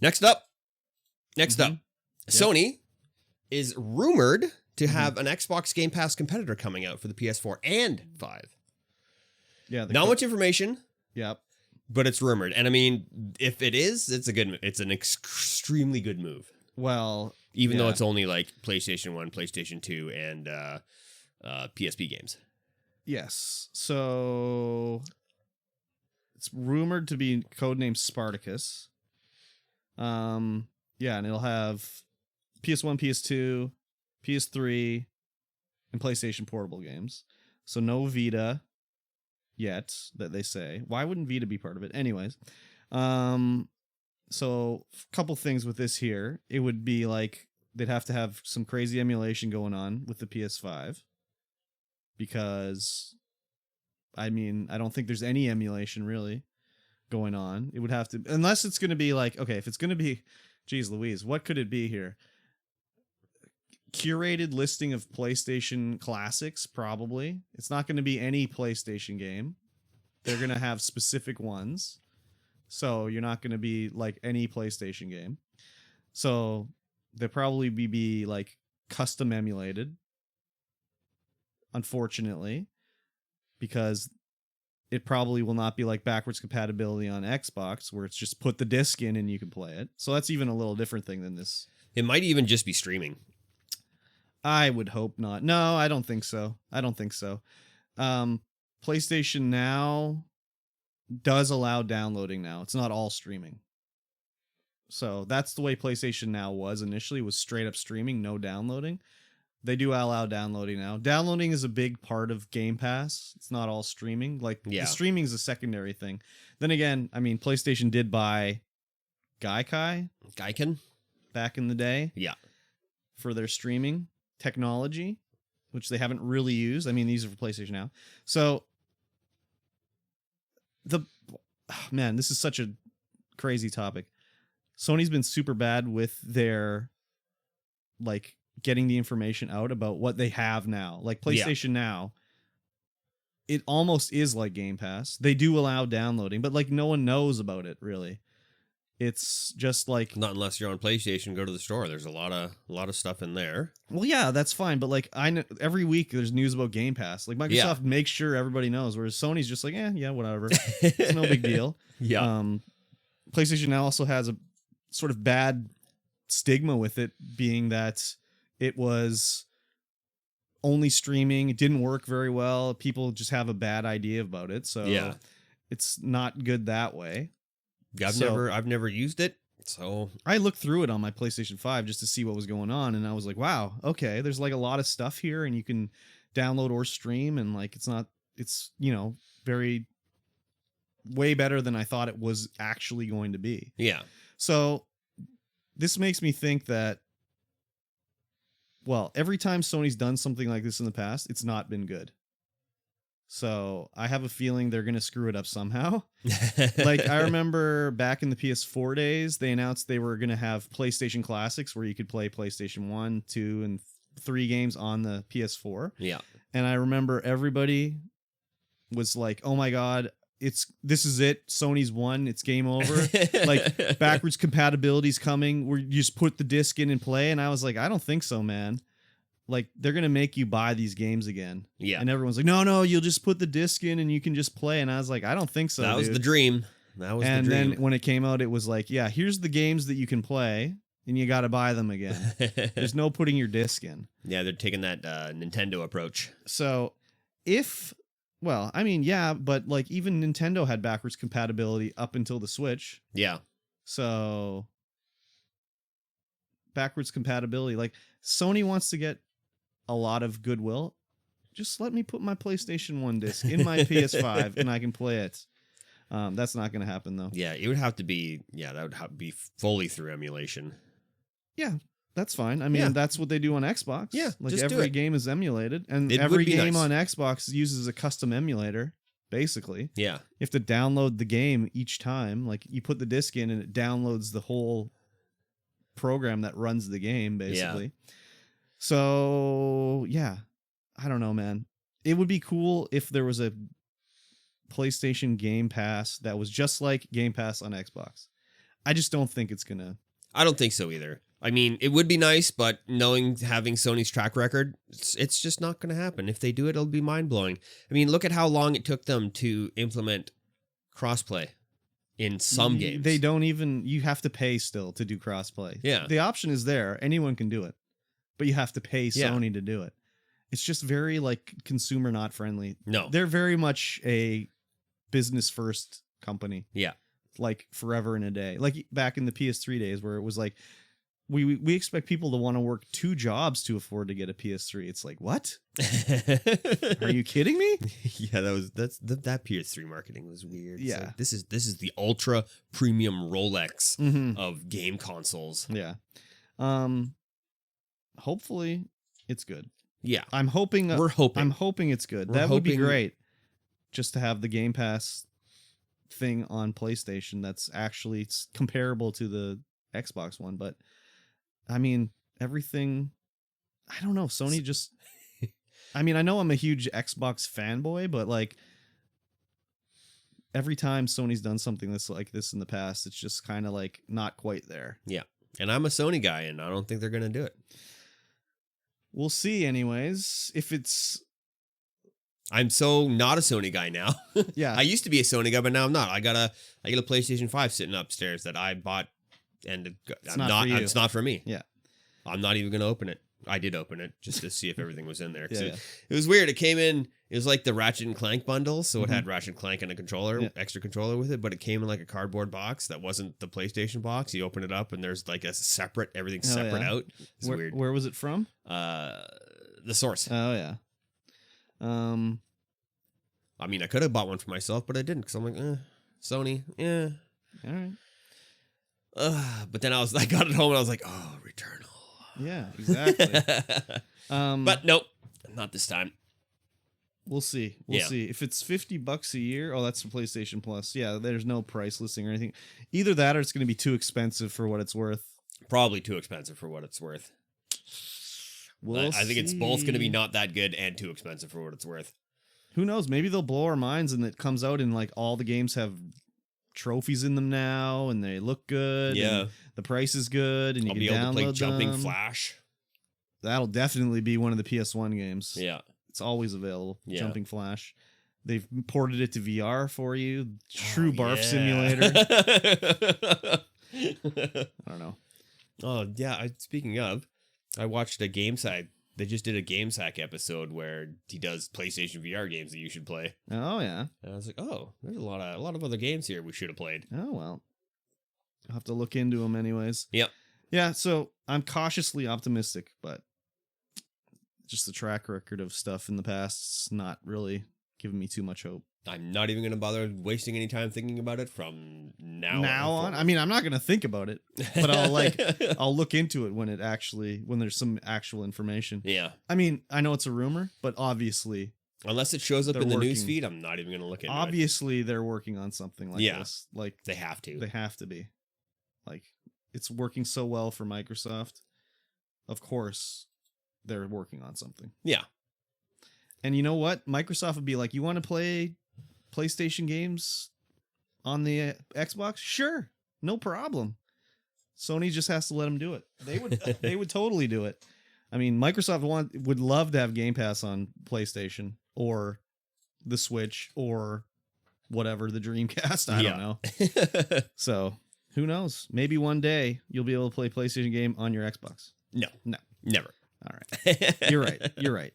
Next up, Yep. Sony is rumored to have an Xbox Game Pass competitor coming out for the PS4 and 5. Yeah. Not much information, Yep. but it's rumored. And I mean, if it is, it's an extremely good move. Well, Even though it's only like PlayStation 1, PlayStation 2, and PSP games. Yes. So it's rumored to be codenamed Spartacus. Yeah, and it'll have PS1, PS2, PS3, and PlayStation Portable games. So no Vita yet, that they say. Why wouldn't Vita be part of it? Anyways. So a couple things with this here. It would be like they'd have to have some crazy emulation going on with the PS5. Because, I mean, I don't think there's any emulation really going on. It would have to, unless it's going to be like, okay, if it's going to be, geez Louise, what could it be here? Curated listing of PlayStation classics, probably. It's not going to be any PlayStation game. They're going to have specific ones. So you're not going to be like any PlayStation game. So they'll probably be like custom emulated. Unfortunately, because it probably will not be like backwards compatibility on Xbox, where it's just put the disc in and you can play it. So that's even a little different thing than this. It might even just be streaming. I would hope not. No, I don't think so. PlayStation Now does allow downloading now. It's not all streaming. So that's the way PlayStation Now was initially, was straight up streaming, no downloading. They do allow downloading now. Downloading is a big part of Game Pass. It's not all streaming. Like, the streaming is a secondary thing. Then again, I mean, PlayStation did buy Gaikai back in the day. Yeah. For their streaming technology, which they haven't really used. I mean, these are for PlayStation Now. So, man, this is such a crazy topic. Sony's been super bad with their, like, getting the information out about what they have now. Like PlayStation Now, it almost is like Game Pass. They do allow downloading, but like no one knows about it really. It's just like, not unless you're on PlayStation, go to the store. There's a lot of stuff in there. Well, yeah, that's fine, but like I know every week there's news about Game Pass. Like Microsoft makes sure everybody knows, whereas Sony's just like, yeah, whatever. It's no big deal. Yeah. PlayStation Now also has a sort of bad stigma with it, being that it was only streaming. It didn't work very well. People just have a bad idea about it. So it's not good that way. I've never used it. So I looked through it on my PlayStation 5 just to see what was going on. And I was like, wow, okay, there's like a lot of stuff here and you can download or stream. And like, it's, you know, way better than I thought it was actually going to be. Yeah. So this makes me think that, well, every time Sony's done something like this in the past, it's not been good. So I have a feeling they're going to screw it up somehow. Like, I remember back in the PS4 days, they announced they were going to have PlayStation Classics where you could play PlayStation 1, 2, and 3 games on the PS4. Yeah. And I remember everybody was like, oh my God, this is it. Sony's won. It's game over. Like, backwards compatibility's coming where you just put the disc in and play. And I was like, I don't think so, man. Like, they're going to make you buy these games again. Yeah. And everyone's like, no, you'll just put the disc in and you can just play. And I was like, I don't think so. That was the dream. And then when it came out, it was like, yeah, here's the games that you can play and you got to buy them again. There's no putting your disc in. Yeah, they're taking that Nintendo approach. So well, I mean, yeah, but like even Nintendo had backwards compatibility up until the Switch. Yeah. So backwards compatibility, like Sony wants to get a lot of goodwill. Just let me put my PlayStation 1 disc in my PS5 and I can play it. That's not going to happen though. Yeah, it would have to be, that would have to be fully through emulation. Yeah, that's fine. I mean, that's what they do on Xbox. Yeah, like just every game is emulated, and every game on Xbox uses a custom emulator, basically. Yeah. You have to download the game each time. Like, you put the disc in and it downloads the whole program that runs the game, basically. Yeah. So, yeah. I don't know, man. It would be cool if there was a PlayStation Game Pass that was just like Game Pass on Xbox. I just don't think it's gonna. I don't think so either. I mean, it would be nice, but having Sony's track record, it's just not going to happen. If they do it, it'll be mind-blowing. I mean, look at how long it took them to implement crossplay in some games. They don't even... You have to pay still to do crossplay. Yeah. The option is there. Anyone can do it. But you have to pay Sony to do it. It's just very, like, consumer not friendly. No. They're very much a business-first company. Yeah. Like, forever and a day. Like, back in the PS3 days where it was like... We expect people to want to work 2 jobs to afford to get a PS3. It's like, what? Are you kidding me? Yeah, that PS3 marketing was weird. Yeah. Like, this is the ultra premium Rolex of game consoles. Yeah. Hopefully it's good. Yeah. I'm hoping We're hoping. I'm hoping it's good. That would be great. Just to have the Game Pass thing on PlayStation that's actually comparable to the Xbox one, but I mean, everything, I don't know. Sony just, I mean, I know I'm a huge Xbox fanboy, but like every time Sony's done something that's like this in the past, it's just kind of like not quite there. Yeah. And I'm a Sony guy and I don't think they're going to do it. We'll see anyways. If it's... I'm so not a Sony guy now. Yeah. I used to be a Sony guy, but now I'm not. I got a PlayStation 5 sitting upstairs that I bought. And it's not for me. Yeah. I'm not even going to open it. I did open it just to see if everything was in there. Yeah. It was weird. It came in, it was like the Ratchet and Clank bundle. So it had Ratchet and Clank and a controller, extra controller with it, but it came in like a cardboard box that wasn't the PlayStation box. You open it up and there's like everything's separate out. It's weird. Where was it from? The source. Oh, yeah. I mean, I could have bought one for myself, but I didn't because I'm like, Sony, yeah. All right. But then I got it home and I was like, oh, Returnal. Yeah, exactly. But nope, not this time. We'll see. We'll see. If it's $50 a year, that's for PlayStation Plus. Yeah, there's no price listing or anything. Either that or it's going to be too expensive for what it's worth. Probably too expensive for what it's worth. I think it's both going to be not that good and too expensive for what it's worth. Who knows? Maybe they'll blow our minds and it comes out and like all the games have trophies in them now and they look good. Yeah. And the price is good and you I'll can be able download to play Jumping them. Flash. That'll definitely be one of the PS1 games. Yeah. It's always available. Yeah. Jumping Flash. They've ported it to VR for you. True barf simulator. I don't know. Oh, yeah. Speaking of, I watched a GameSack. They just did a GameSack episode where he does PlayStation VR games that you should play. Oh, yeah. And I was like, oh, there's a lot of other games here we should have played. Oh, well. I'll have to look into them anyways. Yep. Yeah, so I'm cautiously optimistic, but just the track record of stuff in the past is not really giving me too much hope. I'm not even going to bother wasting any time thinking about it from now on. I mean, I'm not going to think about it, but I'll look into it when there's some actual information. Yeah. I mean, I know it's a rumor, but obviously, unless it shows up in the news feed, I'm not even going to look into it. Obviously, they're working on something like this. Like they have to. They have to be. Like it's working so well for Microsoft. Of course, they're working on something. Yeah. And you know what? Microsoft would be like, "You want to play PlayStation games on the Xbox? Sure, no problem." Sony just has to let them do it. They would totally do it. I mean, Microsoft would love to have Game Pass on PlayStation or the Switch or whatever, the Dreamcast. I don't know. So who knows? Maybe one day you'll be able to play PlayStation game on your Xbox. No, never. All right. You're right.